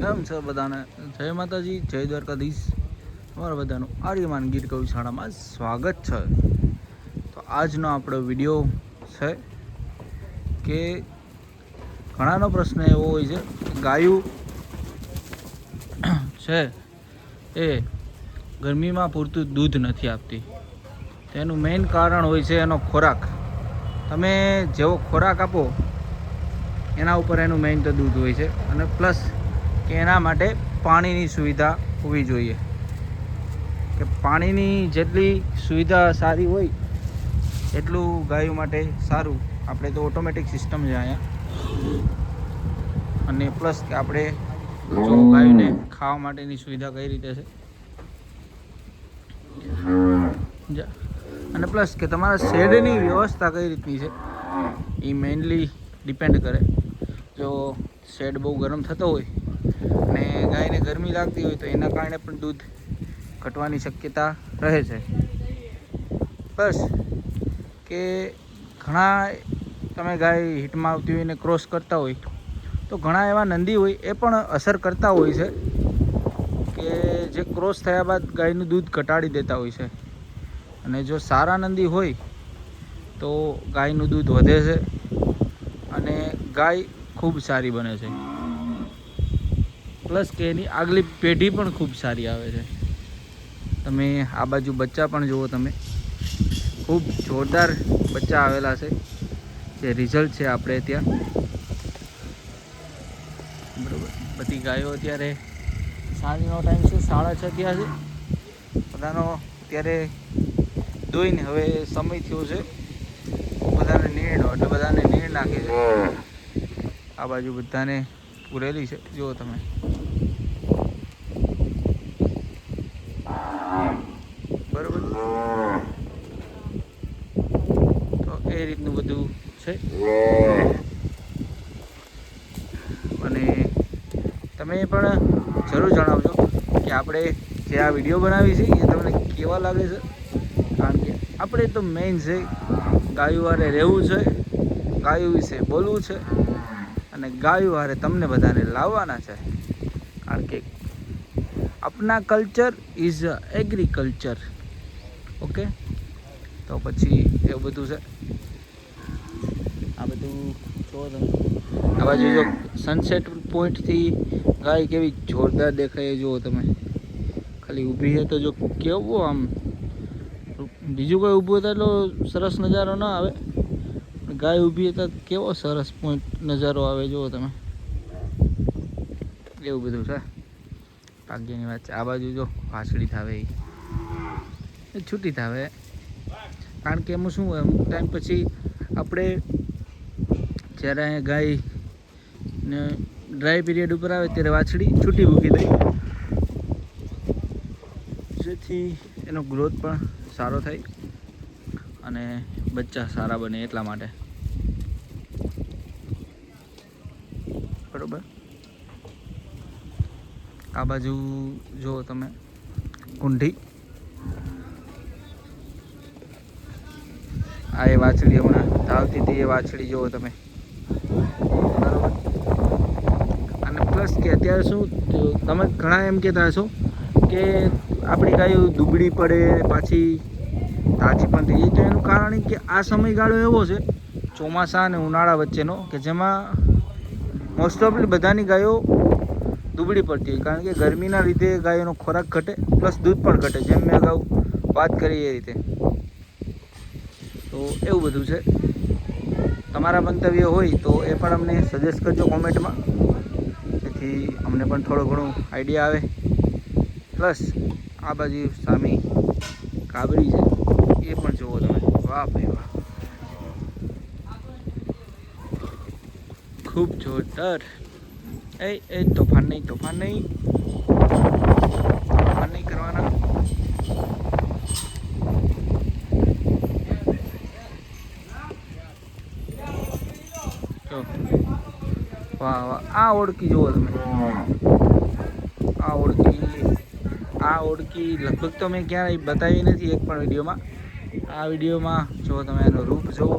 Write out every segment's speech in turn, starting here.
કેમ છે બધાને? જય માતાજી, જય દ્વારકાધીશ. તમારા બધાનું આર્યમાન ગીર ગૌશાળામાં સ્વાગત છે. તો આજનો આપણો વિડીયો છે કે ઘણાનો પ્રશ્ન એવો હોય છે કે ગાયું છે એ ગરમીમાં પૂરતું દૂધ નથી આપતી. તેનું મેઇન કારણ હોય છે એનો ખોરાક. તમે જેવો ખોરાક આપો એના ઉપર એનું મેઇન તો દૂધ હોય છે, અને પ્લસ કે એના માટે પાણીની સુવિધા હોવી જોઈએ. કે પાણીની જેટલી સુવિધા સારી હોય એટલું ગાયો માટે સારું. આપણે તો ઓટોમેટિક સિસ્ટમ છે અહીંયા. અને પ્લસ કે આપણે જો ગાયોને ખાવા માટેની સુવિધા કઈ રીતે છે, અને પ્લસ કે તમારા શેડની વ્યવસ્થા કઈ રીતની છે એ મેઇનલી ડિપેન્ડ કરે. જો શેડ બહુ ગરમ થતો હોય અને ગાયને ગરમી લાગતી હોય તો એના કારણે પણ દૂધ ઘટવાની શક્યતા રહે છે. પ્લસ કે ઘણા તમે ગાય હીટમાં આવતી હોય ને ક્રોસ કરતા હોય તો ઘણા એવા નંદી હોય એ પણ અસર કરતા હોય છે કે જે ક્રોસ થયા બાદ ગાયનું દૂધ ઘટાડી દેતા હોય છે. અને જો સારા નંદી હોય તો ગાયનું દૂધ વધે છે અને ગાય ખૂબ સારી બને છે. પ્લસ કે એની આગલી પેઢી પણ ખૂબ સારી આવે છે. તમે આ બાજુ બચ્ચા પણ જુઓ, તમે ખૂબ જોરદાર બચ્ચા આવેલા છે. જે રિઝલ્ટ છે આપણે ત્યાં બરાબર. બધી ગાયો અત્યારે સાંજનો ટાઈમ છે, 6:30 થયા છે. બધાનો અત્યારે દોઈને હવે સમય થયો છે બધાને નીણનો, એટલે બધાને નીણ નાખી છે. આ બાજુ બધાને પૂરેલી છે, જુઓ તમે. બરાબર. તો એ રીતનું બધું છે. અને તમે પણ જરૂર જણાવજો કે આપણે જે આ વિડીયો બનાવી છે એ તમને કેવા લાગે છે. કારણ કે આપણે તો મેઇન છે ગાયો હારે રહેવું છે, ગાયો વિશે બોલવું છે અને ગાયો હારે તમને બધાને લાવવાના છે. કારણ કે આપના કલ્ચર ઇઝ એગ્રીકલ્ચર. ઓકે, તો પછી એવું બધું છે. આ બધું જો તમે આ બાજુ જો સનસેટ પોઈન્ટથી ગાય કેવી જોરદાર દેખાય જુઓ તમે. ખાલી ઊભી છે તો જો કેવો આમ બીજું કોઈ ઊભું હતા એટલો સરસ નજારો ના આવે, ગાય ઊભી હતા કેવો સરસ પોઈન્ટ નજારો આવે જુઓ તમે. એવું બધું છે. ભાગ્યની વાત છે. આ બાજુ જો વાછડી થાવે એ છૂટી થાવે. કારણ કે એમાં શું હોય, અમુક ટાઈમ પછી આપણે જ્યારે ગાય ને ડ્રાય પીરિયડ ઉપર આવે ત્યારે વાછડી છૂટી મૂકી દઈ, જેથી એનો ગ્રોથ પણ સારો થાય અને બચ્ચા સારા બને એટલા માટે. બરાબર. આ બાજુ જુઓ તમે કુંઢી. આ એ વાછડી હમણાં ધાવતી હતી, એ વાછડી જુઓ તમે. બરાબર. અને પ્લસ કે અત્યારે શું તમે ઘણા એમ કહેતા હશો કે આપણી ગાયો દુબળી પડે પાછી તાજી પણ થઈ જાય. તો એનું કારણ એ કે આ સમયગાળો એવો છે ચોમાસા અને ઉનાળા વચ્ચેનો કે જેમાં મોસ્ટ ઓફલી બધાની ગાયો દુબળી પડતી હોય. કારણ કે ગરમીના લીધે ગાયોનો ખોરાક ઘટે, પ્લસ દૂધ પણ ઘટે, જેમ મેં અગાઉ વાત કરી એ રીતે. તો એવું બધું છે. તમારા મંતવ્ય હોય તો એ પણ અમને સજેસ્ટ કરજો કોમેન્ટમાં, જેથી અમને પણ થોડો ઘણો આઈડિયા આવે. પ્લસ આ બાજુ સામી કાબરી છે એ પણ જુઓ તમે. વાહ ભાઈ વાહ, ખૂબ જોરદાર. એ તોફાન નહીં, તોફાન નહીં, તોફાન નહીં કરવાના. વાહ વાહ. આ ઓળખી જુઓ તમે. આ ઓળખી લગભગ તો મેં ક્યાંય બતાવી નથી એક પણ વિડીયોમાં. આ વિડીયોમાં જુઓ તમે એનું રૂપ જુઓ.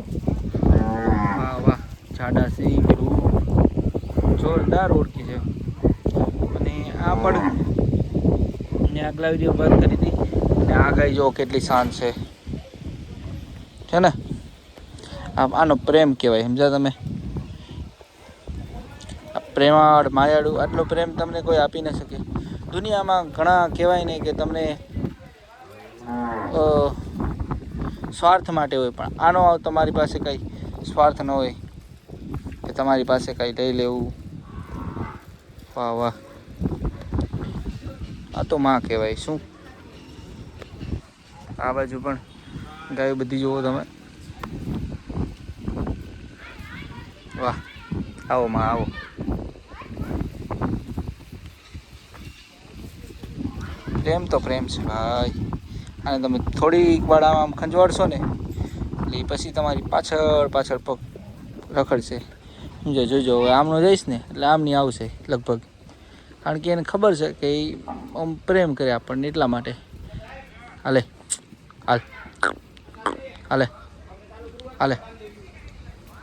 વાહ વાહ, જાડા સિંગ, રૂપ જોરદાર ઓળખી છે. આ પણ મેં આગલા વિડીયો બંધ કરી હતી અને આ ગાય જો કેટલી શાંત છે ને. આનો પ્રેમ કહેવાય, સમજ્યા તમે? પ્રેમાળ માયાળું આટલો પ્રેમ તમને કોઈ આપી ન શકે. દુનિયામાં ઘણા કહેવાય નહીં કે તમને સ્વાર્થ માટે હોય, પણ આનો તમારી પાસે કંઈ સ્વાર્થ ન હોય કે તમારી પાસે કંઈ લઈ લેવું. વાહ વાહ, આ તો માં કહેવાય. શું આ બાજુ પણ ગાયો બધી જુઓ તમે. વાહ, આવો માં આવો. પ્રેમ તો પ્રેમ છે ભાઈ. અને તમે થોડીક વાર આમ ખંજવાડશો ને એટલે પછી તમારી પાછળ પગ રખડશે. સમજો જોજો, હવે આમનો જઈશ ને એટલે આમની આવશે લગભગ, કારણ કે એને ખબર છે કે એ આમ પ્રેમ કરે આપણને એટલા માટે. હાલે હાલ, હાલે હાલે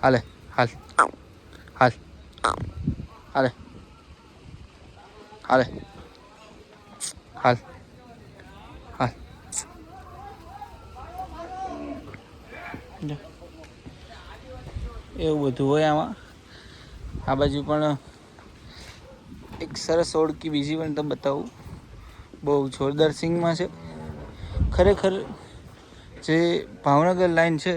હાલે હાલ હાલ હાલે હાલે હાલ હાલ. એવું બધું હોય આમાં. આ બાજુ પણ એક સરસ ઓળખી બીજી પણ તમને બતાવું, બહુ જોરદાર સિંગમાં છે ખરેખર. જે ભાવનગર લાઈન છે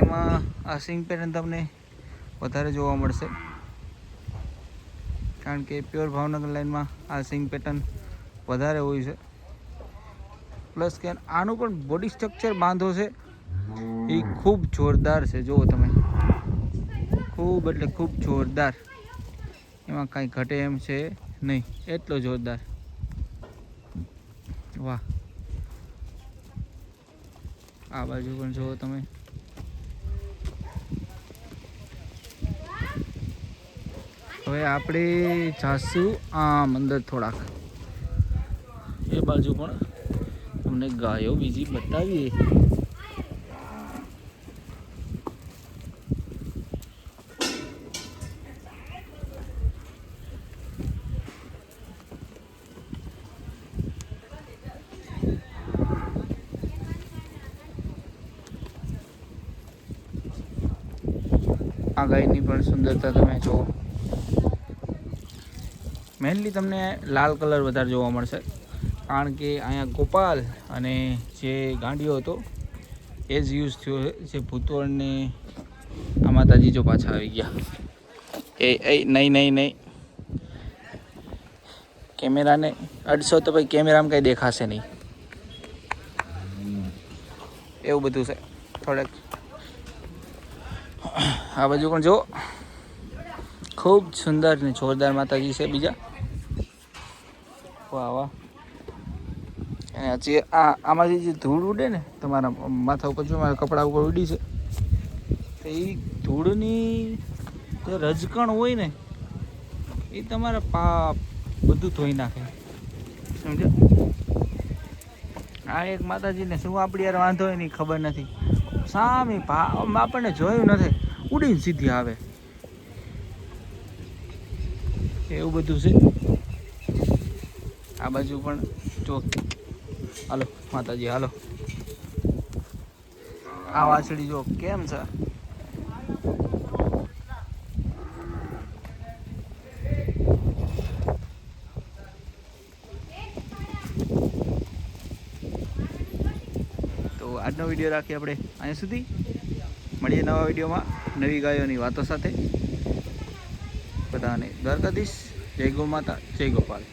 એમાં આ સિંગ પેટર્ન તમને વધારે જોવા મળશે, કારણ કે પ્યોર ભાવનગર લાઈનમાં આ સિંગ પેટર્ન વધારે હોય છે. પ્લસ કે આનું પણ બોડી સ્ટ્રક્ચર બાંધો છે એ ખૂબ જોરદાર છે. જુઓ તમે, ખૂબ એટલે ખૂબ જોરદાર. એમાં કાંઈ ઘટે એમ છે નહીં, એટલો જોરદાર. વાહ, આ બાજુ પણ જુઓ તમે. હવે આપણે જાશું આમ અંદર થોડાક, એ બાજુ પણ તમને ગાયો બીજી બતાવીએ. આ ગાયની પણ સુંદરતા તમે જુઓ. મેઇનલી તમને લાલ કલર વધારે જોવા મળશે, કારણ કે અહીંયા ગોપાલ અને જે ગાંડિયો હતો એ જ યુઝ થયો છે. જે ભૂતવળને આ માતાજી જો પાછા આવી ગયા. નહીં કેમેરાને અડશો તો ભાઈ કેમેરામાં કંઈ દેખાશે નહીં, એવું બધું છે થોડેક. આ બાજુ પણ જો ખૂબ સુંદર ને જોરદાર માતાજી છે બીજા. વાહ વાહ. અને જે આમાંથી જે ધૂળ ઉડે ને તમારા માથા ઉપર, જો મારા કપડા ઉપર ઉડી છે, તો એ ધૂળની જે રજકણ હોય ને એ તમારા પાપ બધું ધોઈ નાખે, સમજો. આ એક માતાજીને શું આપણી યાર વાંધો હોય ને ખબર નથી, સામે આપણને જોયું નથી ઉડીને સીધી આવે, એવું બધું છે. આ બાજુ પણ જો, હાલો માતાજી હાલો. આ વાછડી જો કેમ છે. તો આજનો વિડીયો રાખીએ આપણે અહીંયા સુધી. મળીએ નવા વિડીયોમાં નવી ગાયોની વાતો સાથે. બધાને દ્વારકાધીશ. જય ગૌ માતા, જય ગોપાલ.